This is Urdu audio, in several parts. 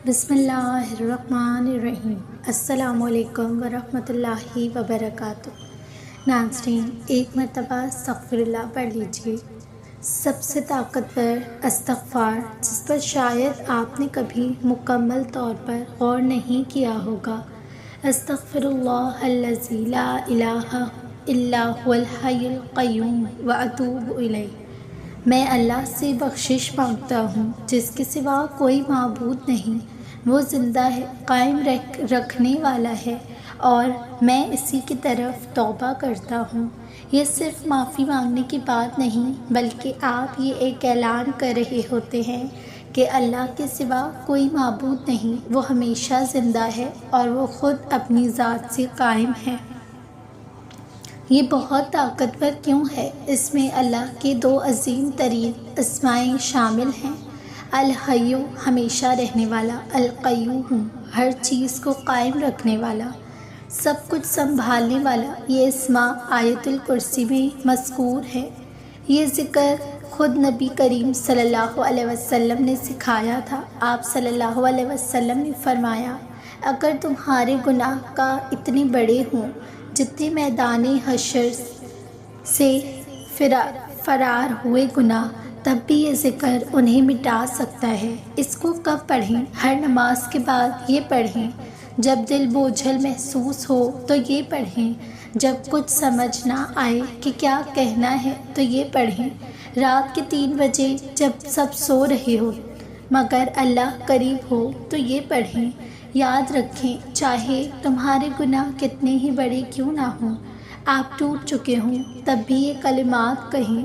بسم اللہ الرحمن الرحیم۔ السلام علیکم ورحمۃ اللہ وبرکاتہ۔ ناظرین، ایک مرتبہ استغفر اللہ پڑھ لیجیے۔ سب سے طاقتور استغفار جس پر شاید آپ نے کبھی مکمل طور پر غور نہیں کیا ہوگا، استغفر اللہ الذی لا الہ الا هو الحی القیوم واتوب الیہ۔ میں اللہ سے بخشش مانگتا ہوں جس کے سوا کوئی معبود نہیں، وہ زندہ ہے، قائم رکھنے والا ہے، اور میں اسی کی طرف توبہ کرتا ہوں۔ یہ صرف معافی مانگنے کی بات نہیں، بلکہ آپ یہ ایک اعلان کر رہے ہوتے ہیں کہ اللہ کے سوا کوئی معبود نہیں، وہ ہمیشہ زندہ ہے اور وہ خود اپنی ذات سے قائم ہے۔ یہ بہت طاقتور کیوں ہے؟ اس میں اللہ کے دو عظیم ترین اسماء شامل ہیں، الحی ہمیشہ رہنے والا، القیوم ہر چیز کو قائم رکھنے والا، سب کچھ سنبھالنے والا۔ یہ اسماء آیت الکرسی میں مذکور ہے۔ یہ ذکر خود نبی کریم صلی اللہ علیہ وسلم نے سکھایا تھا۔ آپ صلی اللہ علیہ وسلم نے فرمایا، اگر تمہارے گناہ کا اتنے بڑے ہوں جتنے میدان حشر سے فرار ہوئے گناہ، تب بھی یہ ذکر انہیں مٹا سکتا ہے۔ اس کو کب پڑھیں؟ ہر نماز کے بعد یہ پڑھیں۔ جب دل بوجھل محسوس ہو تو یہ پڑھیں۔ جب کچھ سمجھ نہ آئے کہ کیا کہنا ہے تو یہ پڑھیں۔ رات کے 3 بجے جب سب سو رہے ہو مگر اللہ قریب ہو تو یہ پڑھیں۔ یاد رکھیں، چاہے تمہارے گناہ کتنے ہی بڑے کیوں نہ ہوں، آپ ٹوٹ چکے ہوں، تب بھی یہ کلمات کہیں۔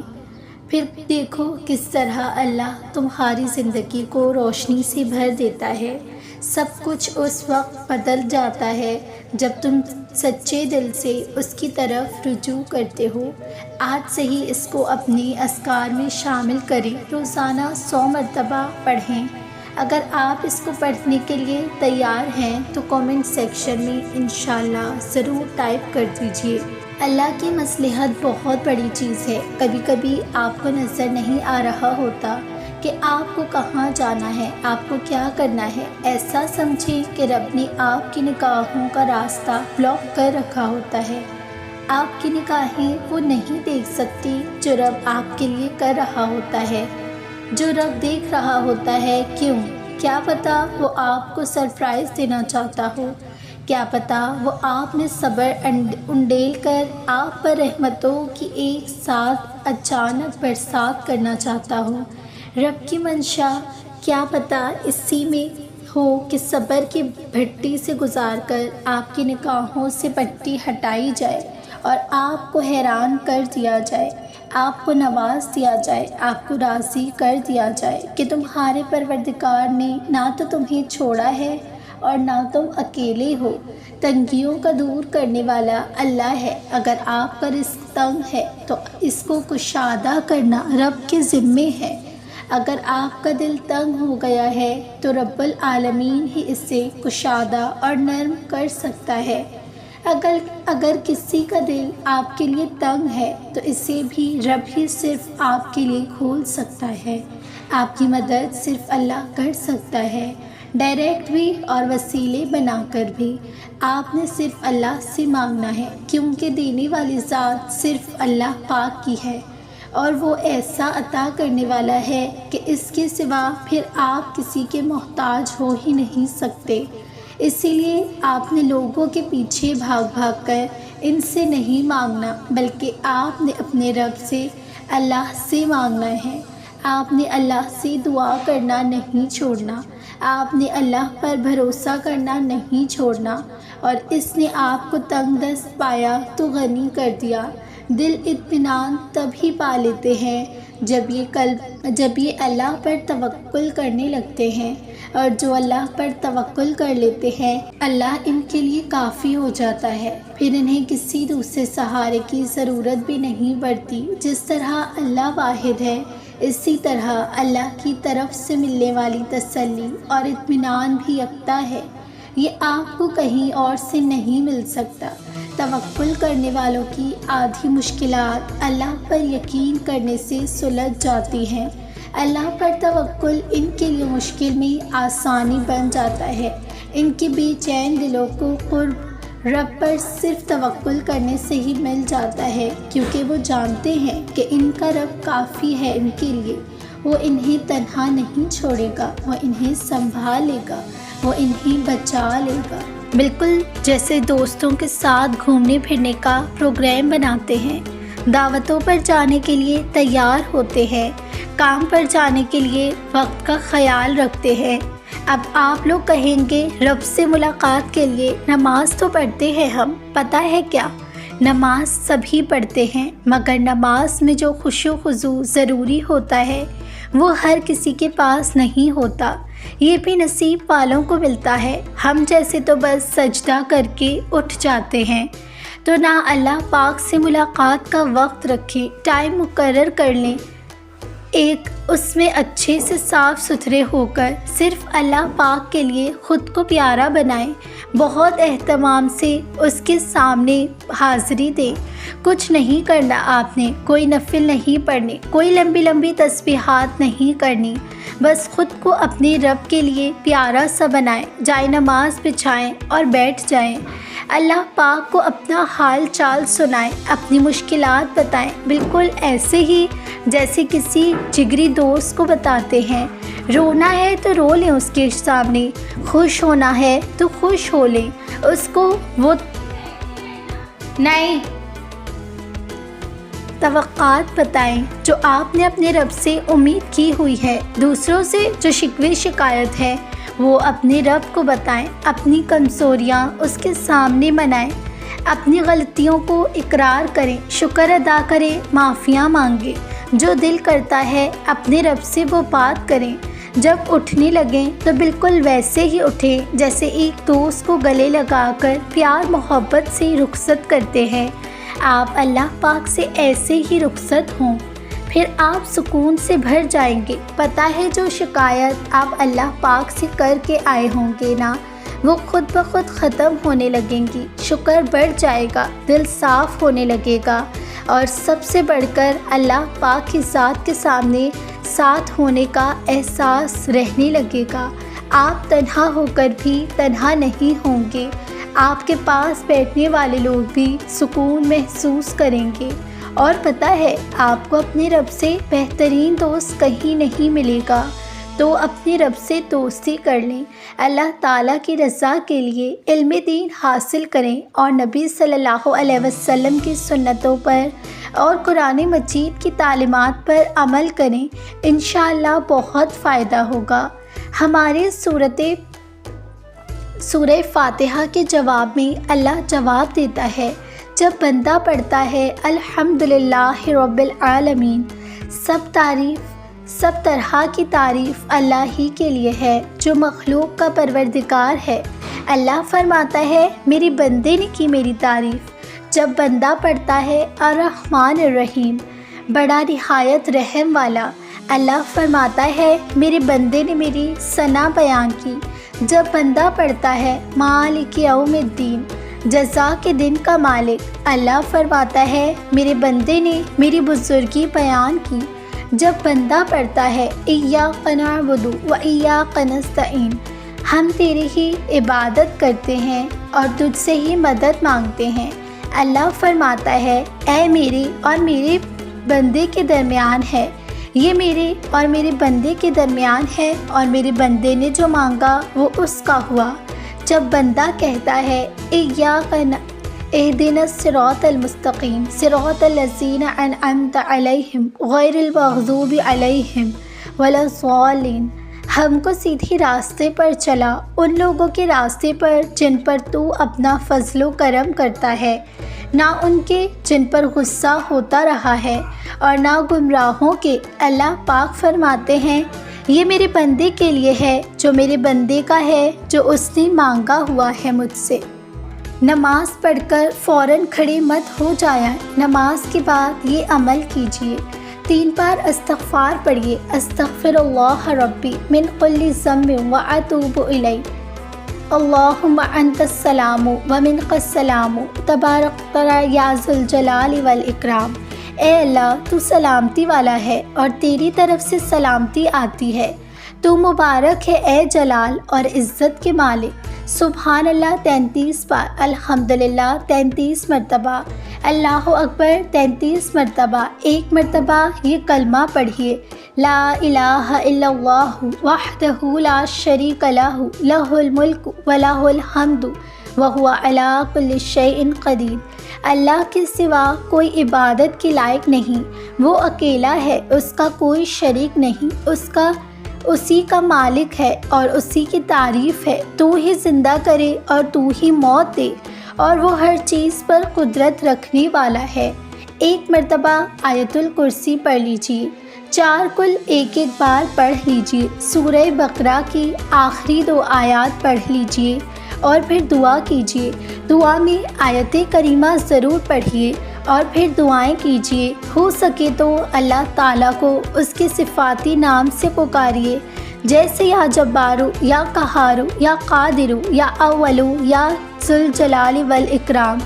پھر دیکھو کس طرح اللہ تمہاری زندگی کو روشنی سے بھر دیتا ہے۔ سب کچھ اس وقت بدل جاتا ہے جب تم سچے دل سے اس کی طرف رجوع کرتے ہو۔ آج سے ہی اس کو اپنے اذکار میں شامل کریں۔ روزانہ 100 مرتبہ پڑھیں۔ اگر آپ اس کو پڑھنے کے لیے تیار ہیں تو کامنٹ سیکشن میں انشاءاللہ ضرور ٹائپ کر دیجیے۔ اللہ کی مصلحت بہت بڑی چیز ہے۔ کبھی کبھی آپ کو نظر نہیں آ رہا ہوتا کہ آپ کو کہاں جانا ہے، آپ کو کیا کرنا ہے۔ ایسا سمجھیں کہ رب نے آپ کی نگاہوں کا راستہ بلاک کر رکھا ہوتا ہے۔ آپ کی نگاہیں وہ نہیں دیکھ سکتی جو رب آپ کے لیے کر رہا ہوتا ہے، جو رب دیکھ رہا ہوتا ہے۔ کیوں؟ کیا پتہ وہ آپ کو سرپرائز دینا چاہتا ہو، کیا پتہ وہ آپ میں صبر انڈیل کر آپ پر رحمتوں کی ایک ساتھ اچانک برسات کرنا چاہتا ہو۔ رب کی منشا کیا پتہ اسی میں ہو کہ صبر کی بھٹی سے گزار کر آپ کی نگاہوں سے پٹی ہٹائی جائے اور آپ کو حیران کر دیا جائے، آپ کو نواز دیا جائے، آپ کو راضی کر دیا جائے کہ تمہارے پروردگار نے نہ تو تمہیں چھوڑا ہے اور نہ تم اکیلے ہو۔ تنگیوں کا دور کرنے والا اللہ ہے۔ اگر آپ کا رزق تنگ ہے تو اس کو کشادہ کرنا رب کے ذمے ہے۔ اگر آپ کا دل تنگ ہو گیا ہے تو رب العالمین ہی اسے کشادہ اور نرم کر سکتا ہے۔ اگر کسی کا دل آپ کے لیے تنگ ہے تو اسے بھی رب ہی صرف آپ کے لیے کھول سکتا ہے۔ آپ کی مدد صرف اللہ کر سکتا ہے، ڈائریکٹ بھی اور وسیلے بنا کر بھی۔ آپ نے صرف اللہ سے مانگنا ہے، کیونکہ دینے والی ذات صرف اللہ پاک کی ہے، اور وہ ایسا عطا کرنے والا ہے کہ اس کے سوا پھر آپ کسی کے محتاج ہو ہی نہیں سکتے۔ اسی لیے آپ نے لوگوں کے پیچھے بھاگ کر ان سے نہیں مانگنا، بلکہ آپ نے اپنے رب سے، اللہ سے مانگنا ہے۔ آپ نے اللہ سے دعا کرنا نہیں چھوڑنا، آپ نے اللہ پر بھروسہ کرنا نہیں چھوڑنا، اور اس نے آپ کو تنگ دست پایا تو غنی کر دیا۔ دل اطمینان تب ہی پا لیتے ہیں جب یہ اللہ پر توکل کرنے لگتے ہیں، اور جو اللہ پر توکل کر لیتے ہیں اللہ ان کے لیے کافی ہو جاتا ہے۔ پھر انہیں کسی دوسرے سہارے کی ضرورت بھی نہیں پڑتی۔ جس طرح اللہ واحد ہے، اسی طرح اللہ کی طرف سے ملنے والی تسلی اور اطمینان بھی یکتا ہے۔ یہ آپ کو کہیں اور سے نہیں مل سکتا۔ توکل کرنے والوں کی آدھی مشکلات اللہ پر یقین کرنے سے سلجھ جاتی ہیں۔ اللہ پر توکل ان کے لیے مشکل میں آسانی بن جاتا ہے۔ ان کے بے چین دلوں کو قرب رب پر صرف توکل کرنے سے ہی مل جاتا ہے، کیونکہ وہ جانتے ہیں کہ ان کا رب کافی ہے ان کے لیے۔ وہ انہیں تنہا نہیں چھوڑے گا، وہ انہیں سنبھال لے گا، وہ انہیں بچا لے گا۔ بالکل جیسے دوستوں کے ساتھ گھومنے پھرنے کا پروگرام بناتے ہیں، دعوتوں پر جانے کے لیے تیار ہوتے ہیں، کام پر جانے کے لیے وقت کا خیال رکھتے ہیں۔ اب آپ لوگ کہیں گے رب سے ملاقات کے لیے نماز تو پڑھتے ہیں ہم، پتہ ہے کیا؟ نماز سبھی پڑھتے ہیں، مگر نماز میں جو خشوع و خضوع ضروری ہوتا ہے وہ ہر کسی کے پاس نہیں ہوتا۔ یہ بھی نصیب والوں کو ملتا ہے، ہم جیسے تو بس سجدہ کر کے اٹھ جاتے ہیں۔ تو نہ اللہ پاک سے ملاقات کا وقت رکھیں، ٹائم مقرر کر لیں، ایک اس میں اچھے سے صاف ستھرے ہو کر صرف اللہ پاک کے لیے خود کو پیارا بنائیں، بہت اہتمام سے اس کے سامنے حاضری دیں۔ کچھ نہیں کرنا آپ نے، کوئی نفل نہیں پڑھنے، کوئی لمبی لمبی تسبیحات نہیں کرنی، بس خود کو اپنے رب کے لیے پیارا سا بنائیں، جائے نماز بچھائیں اور بیٹھ جائیں، اللہ پاک کو اپنا حال چال سنائیں، اپنی مشکلات بتائیں، بالکل ایسے ہی جیسے کسی جگری دوست کو بتاتے ہیں۔ رونا ہے تو رو لیں اس کے سامنے، خوش ہونا ہے تو خوش ہو لیں اس کو، وہ نہیں توقعات بتائیں جو آپ نے اپنے رب سے امید کی ہوئی ہے۔ دوسروں سے جو شکوے شکایت ہے وہ اپنے رب کو بتائیں، اپنی کمزوریاں اس کے سامنے منائیں، اپنی غلطیوں کو اقرار کریں، شکر ادا کریں، معافیاں مانگیں۔ جو دل کرتا ہے اپنے رب سے وہ بات کریں، جب اٹھنے لگیں تو بالکل ویسے ہی اٹھیں جیسے ایک دوست کو گلے لگا کر پیار محبت سے رخصت کرتے ہیں۔ آپ اللہ پاک سے ایسے ہی رخصت ہوں، پھر آپ سکون سے بھر جائیں گے۔ پتہ ہے جو شکایت آپ اللہ پاک سے کر کے آئے ہوں گے نا، وہ خود بخود ختم ہونے لگیں گی، شکر بڑھ جائے گا، دل صاف ہونے لگے گا، اور سب سے بڑھ کر اللہ پاک کی ذات کے سامنے ساتھ ہونے کا احساس رہنے لگے گا۔ آپ تنہا ہو کر بھی تنہا نہیں ہوں گے، آپ کے پاس بیٹھنے والے لوگ بھی سکون محسوس کریں گے۔ اور پتہ ہے آپ کو اپنے رب سے بہترین دوست کہیں نہیں ملے گا، تو اپنے رب سے دوستی کر لیں، اللہ تعالیٰ کی رضا کے لیے علم دین حاصل کریں، اور نبی صلی اللہ علیہ وسلم کی سنتوں پر اور قرآن مجید کی تعلیمات پر عمل کریں، انشاءاللہ بہت فائدہ ہوگا۔ ہمارے سورہ فاتحہ کے جواب میں اللہ جواب دیتا ہے، جب بندہ پڑھتا ہے الحمدللہ رب العالمین، سب طرح کی تعریف اللہ ہی کے لیے ہے جو مخلوق کا پروردگار ہے۔ اللہ فرماتا ہے میرے بندے نے کی میری تعریف۔ جب بندہ پڑھتا ہے الرحمن الرحیم، بڑا نہایت رحم والا، اللہ فرماتا ہے میرے بندے نے میری ثنا بیان کی۔ جب بندہ پڑھتا ہے مالک یوم الدین، جزا کے دن کا مالک، اللہ فرماتا ہے میرے بندے نے میری بزرگی بیان کی۔ جب بندہ پڑھتا ہے ایاک نعبد و ایاک نستعین، ہم تیری ہی عبادت کرتے ہیں اور تجھ سے ہی مدد مانگتے ہیں، اللہ فرماتا ہے اے میرے اور میرے بندے کے درمیان ہے، یہ میرے اور میرے بندے کے درمیان ہے، اور میرے بندے نے جو مانگا وہ اس کا ہوا۔ جب بندہ کہتا ہے ایاک اہدنا الصراط المستقیم صراط الذین انعمت علیہم غیر المغضوب علیہم ولا الضالین، ہم کو سیدھی راستے پر چلا، ان لوگوں کے راستے پر جن پر تو اپنا فضل و کرم کرتا ہے، نہ ان کے جن پر غصہ ہوتا رہا ہے، اور نہ گمراہوں کے۔ اللہ پاک فرماتے ہیں یہ میرے بندے کے لیے ہے جو میرے بندے کا ہے، جو اس نے مانگا ہوا ہے مجھ سے۔ نماز پڑھ کر فوراً کھڑے مت ہو جائیں، نماز کے بعد یہ عمل کیجیے، 3 بار استغفار پڑھیے، استغفر اللہ ربی من کل ذنب واتوب الیہ، اللہم انت السلام ومنک السلام تبارکت یا ذی الجلال والاکرام۔ اے اللہ تو سلامتی والا ہے اور تیری طرف سے سلامتی آتی ہے، تو مبارک ہے اے جلال اور عزت کے مالک۔ سبحان اللہ 33 بار، الحمدللہ 33 مرتبہ، اللہ اکبر 33 مرتبہ۔ ایک مرتبہ یہ کلمہ پڑھیے، لا الہ الا اللہ وحدہ لا شریک لہ، لہ الملک ولہ الحمد وہو علی کل شیء قدیر۔ اللہ کے سوا کوئی عبادت کے لائق نہیں، وہ اکیلا ہے، اس کا کوئی شریک نہیں، اسی کا مالک ہے اور اسی کی تعریف ہے۔ تو ہی زندہ کرے اور تو ہی موت دے، اور وہ ہر چیز پر قدرت رکھنے والا ہے۔ ایک مرتبہ آیت الکرسی پڑھ لیجیے، 4 کل ایک بار پڑھ لیجیے۔ سورہ بقرہ کی آخری 2 آیات پڑھ لیجیے اور پھر دعا کیجیے۔ دعا میں آیت کریمہ ضرور پڑھیے اور پھر دعائیں کیجیے۔ ہو سکے تو اللہ تعالیٰ کو اس کے صفاتی نام سے پکاریے، جیسے یا جبارو یا قہارو یا قادرو یا اولو یا ذوالجلال والاکرام۔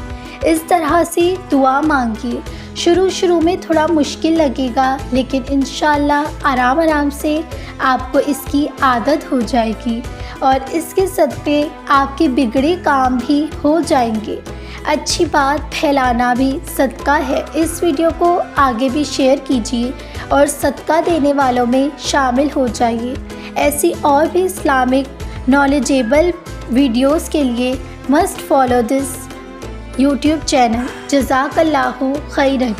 اس طرح سے دعا مانگیے۔ شروع میں تھوڑا مشکل لگے گا، لیکن انشاءاللہ آرام سے آپ کو اس کی عادت ہو جائے گی اور اس کے صدقے آپ کے بگڑے کام بھی ہو جائیں گے۔ اچھی بات پھیلانا بھی صدقہ ہے۔ اس ویڈیو کو آگے بھی شیئر کیجیے اور صدقہ دینے والوں میں شامل ہو جائیے۔ ایسی اور بھی اسلامک نالجیبل ویڈیوز کے لیے must follow this YouTube channel. جزاک اللہ خیرا۔